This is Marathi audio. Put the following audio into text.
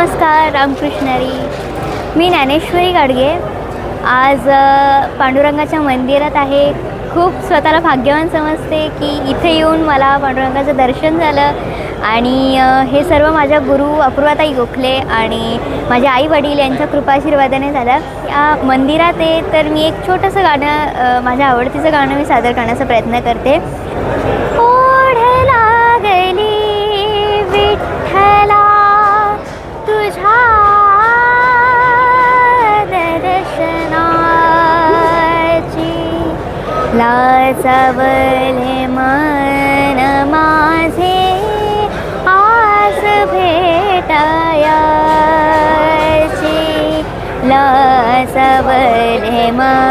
नमस्कार रामकृष्णरी. मी ज्ञानेश्वरी गाडगे. आज पांडुरंगाच्या मंदिरात आहे. खूप स्वतःला भाग्यवान समजते की इथे येऊन मला पांडुरंगाचं दर्शन झालं आणि हे सर्व माझ्या गुरु अपूर्वाताई गोखले आणि माझे आई वडील यांच्या कृपाशीर्वादाने झालं. या मंदिरात आहे तर मी एक छोटंसं गाणं, माझ्या आवडतीचं गाणं मी सादर करण्याचा प्रयत्न करते. ओढ लागली विठ्ठला तुझ्या दर्शनाची, लाजवले मन माझे आज भेटायाची, लाजवले मन